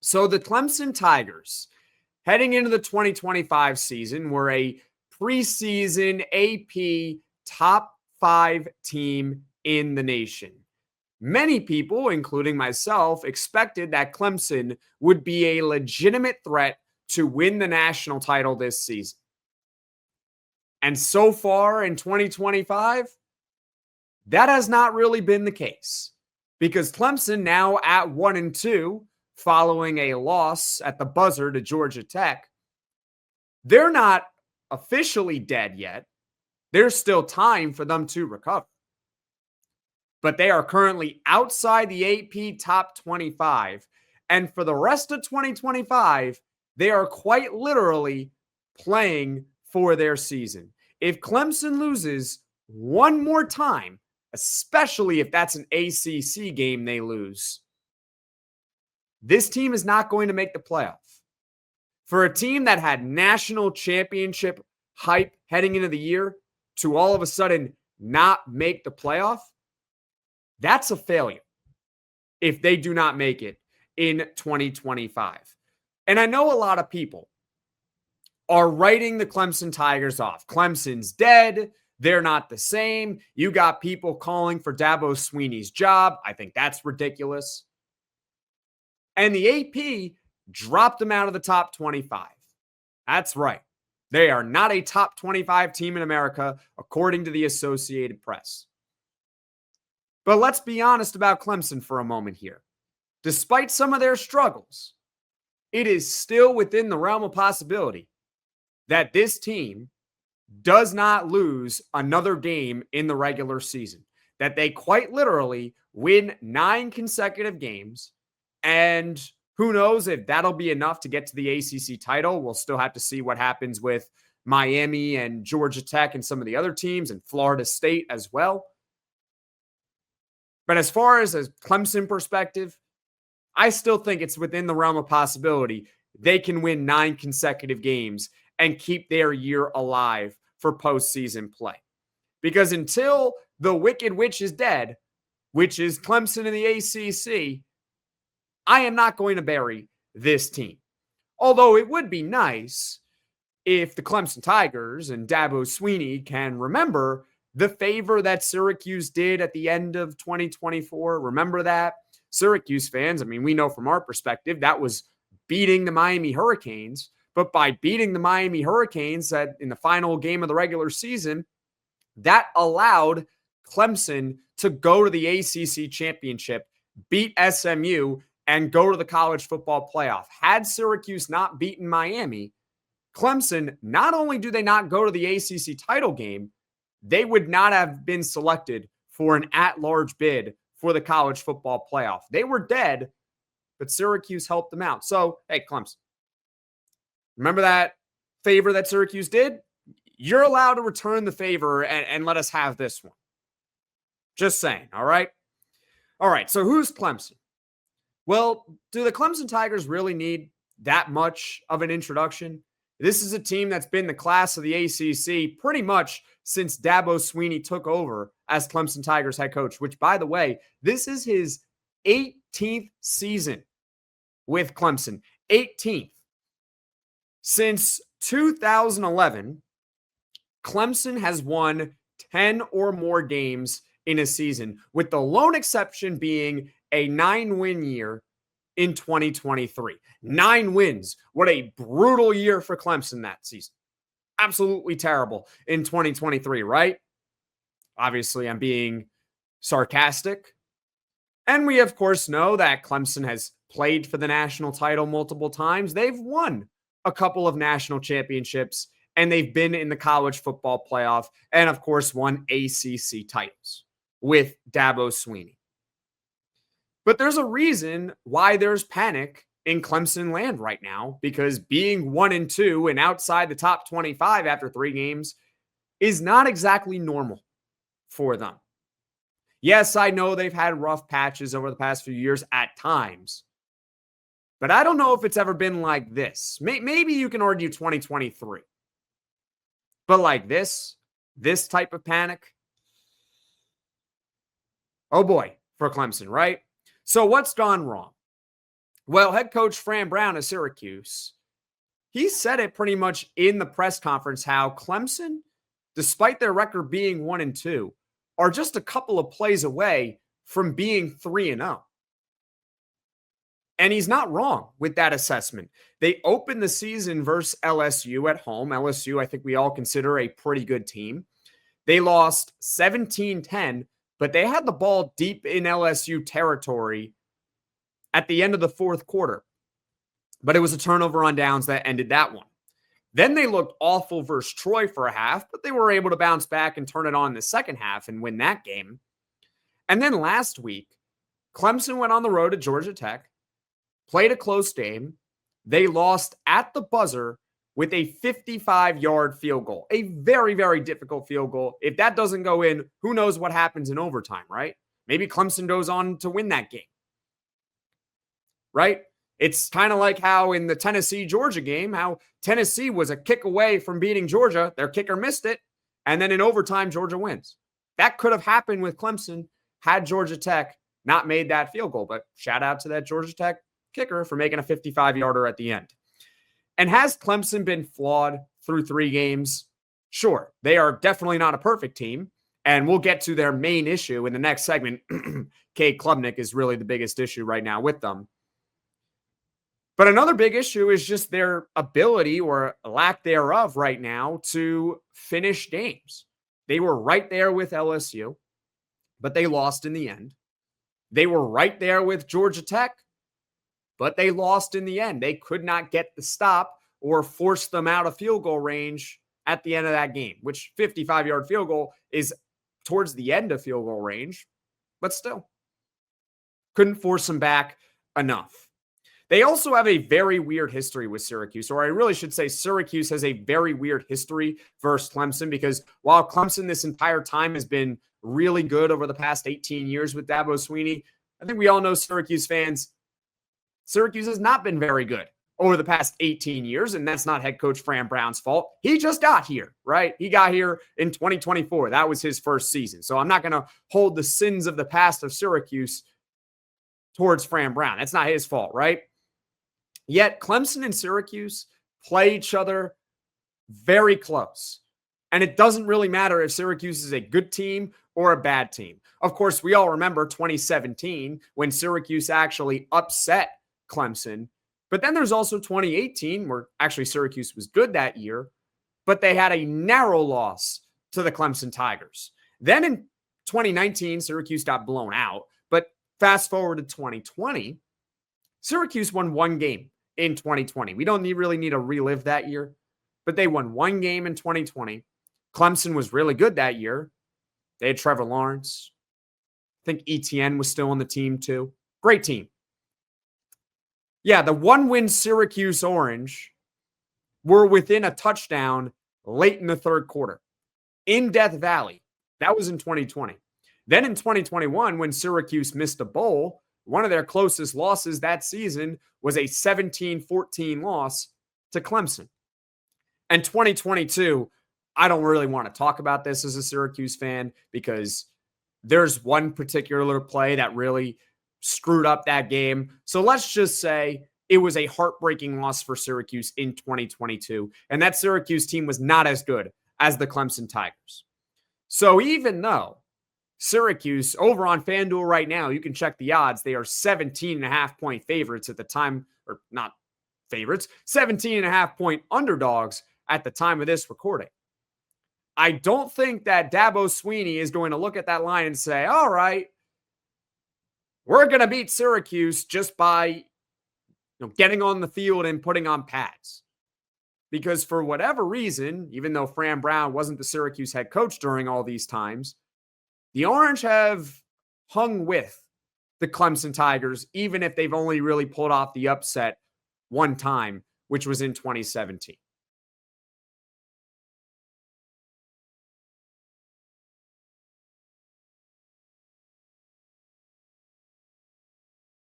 So the Clemson Tigers, heading into the 2025 season, were a preseason AP top 5 team in the nation. Many people, including myself, expected that Clemson would be a legitimate threat to win the national title this season. And so far in 2025, that has not really been the case, because Clemson, now at 1-2, following a loss at the buzzer to Georgia Tech, they're not officially dead yet. There's still time for them to recover. But they are currently outside the AP top 25. And for the rest of 2025, they are quite literally playing for their season. If Clemson loses one more time, especially if that's an ACC game they lose, this team is not going to make the playoff. For a team that had national championship hype heading into the year to all of a sudden not make the playoff, that's a failure if they do not make it in 2025. And I know a lot of people are writing the Clemson Tigers off. Clemson's dead. They're not the same. You got people calling for Dabo Swinney's job. I think that's ridiculous. And the AP dropped them out of the top 25. That's right. They are not a top 25 team in America, according to the Associated Press. But let's be honest about Clemson for a moment here. Despite some of their struggles, it is still within the realm of possibility that this team does not lose another game in the regular season, that they quite literally win 9 consecutive games. And who knows if that'll be enough to get to the ACC title. We'll still have to see what happens with Miami and Georgia Tech and some of the other teams, and Florida State as well. But as far as a Clemson perspective, I still think it's within the realm of possibility they can win 9 consecutive games and keep their year alive for postseason play. Because until the Wicked Witch is dead, which is Clemson in the ACC, I am not going to bury this team. Although it would be nice if the Clemson Tigers and Dabo Swinney can remember the favor that Syracuse did at the end of 2024. Remember that? Syracuse fans, I mean, we know from our perspective, that was beating the Miami Hurricanes. But by beating the Miami Hurricanes in the final game of the regular season, that allowed Clemson to go to the ACC championship, beat SMU, and go to the college football playoff. Had Syracuse not beaten Miami, Clemson, not only do they not go to the ACC title game, they would not have been selected for an at-large bid for the college football playoff. They were dead, but Syracuse helped them out. So, hey, Clemson, remember that favor that Syracuse did? You're allowed to return the favor and let us have this one. Just saying, all right? All right, so who's Clemson? Well, do the Clemson Tigers really need that much of an introduction? This is a team that's been the class of the ACC pretty much since Dabo Swinney took over as Clemson Tigers head coach, which, by the way, this is his 18th season with Clemson. 18th. Since 2011, Clemson has won 10 or more games in a season, with the lone exception being a 9-win year in 2023. 9 wins. What a brutal year for Clemson that season. Absolutely terrible in 2023, right? Obviously, I'm being sarcastic. And we, of course, know that Clemson has played for the national title multiple times. They've won a couple of national championships, and they've been in the college football playoff, and, of course, won ACC titles with Dabo Swinney. But there's a reason why there's panic in Clemson land right now, because being 1-2 and outside the top 25 after 3 games is not exactly normal for them. Yes, I know they've had rough patches over the past few years at times, but I don't know if it's ever been like this. Maybe you can argue 2023. But like this type of panic, oh boy, for Clemson, right? So what's gone wrong? Well, head coach Fran Brown of Syracuse, he said it pretty much in the press conference how Clemson, despite their record being 1-2, are just a couple of plays away from being 3-0. And he's not wrong with that assessment. They opened the season versus LSU at home. LSU, I think we all consider a pretty good team. They lost 17-10, but they had the ball deep in LSU territory at the end of the fourth quarter. But it was a turnover on downs that ended that one. Then they looked awful versus Troy for a half, but they were able to bounce back and turn it on in the second half and win that game. And then last week, Clemson went on the road to Georgia Tech, played a close game. They lost at the buzzer with a 55-yard field goal, a very, very difficult field goal. If that doesn't go in, who knows what happens in overtime, right? Maybe Clemson goes on to win that game, right? It's kind of like how in the Tennessee-Georgia game, how Tennessee was a kick away from beating Georgia. Their kicker missed it, and then in overtime, Georgia wins. That could have happened with Clemson had Georgia Tech not made that field goal. But shout out to that Georgia Tech kicker for making a 55-yarder at the end. And has Clemson been flawed through 3 games? Sure, they are definitely not a perfect team, and we'll get to their main issue in the next segment. Cade Klubnik is really the biggest issue right now with them. But another big issue is just their ability or lack thereof right now to finish games. They were right there with LSU, but they lost in the end. They were right there with Georgia Tech, but they lost in the end. They could not get the stop or force them out of field goal range at the end of that game, which 55-yard field goal is towards the end of field goal range, but still couldn't force them back enough. They also have a very weird history with Syracuse, or I really should say Syracuse has a very weird history versus Clemson, because while Clemson this entire time has been really good over the past 18 years with Dabo Swinney, I think we all know Syracuse fans, Syracuse has not been very good over the past 18 years, and that's not head coach Fran Brown's fault. He just got here, right? He got here in 2024. That was his first season. So I'm not going to hold the sins of the past of Syracuse towards Fran Brown. That's not his fault, right? Yet Clemson and Syracuse play each other very close. And it doesn't really matter if Syracuse is a good team or a bad team. Of course, we all remember 2017 when Syracuse actually upset Clemson. But then there's also 2018 where actually Syracuse was good that year, but they had a narrow loss to the Clemson Tigers. Then in 2019, Syracuse got blown out. But fast forward to 2020, Syracuse won 1 game in 2020. We don't really need to relive that year, but they won 1 game in 2020. Clemson was really good that year. They had Trevor Lawrence. I think ETN was still on the team too. Great team. Yeah, the 1-win Syracuse Orange were within a touchdown late in the third quarter in Death Valley. That was in 2020. Then in 2021, when Syracuse missed a bowl, one of their closest losses that season was a 17-14 loss to Clemson. And 2022, I don't really want to talk about this as a Syracuse fan because there's one particular play that really screwed up that game. So let's just say it was a heartbreaking loss for Syracuse in 2022. And that Syracuse team was not as good as the Clemson Tigers. So even though Syracuse over on FanDuel right now, you can check the odds. They are 17.5-point favorites at the time, or not favorites, 17.5-point underdogs at the time of this recording. I don't think that Dabo Swinney is going to look at that line and say, all right, we're going to beat Syracuse just by getting on the field and putting on pads. Because for whatever reason, even though Fran Brown wasn't the Syracuse head coach during all these times, the Orange have hung with the Clemson Tigers, even if they've only really pulled off the upset one time, which was in 2017.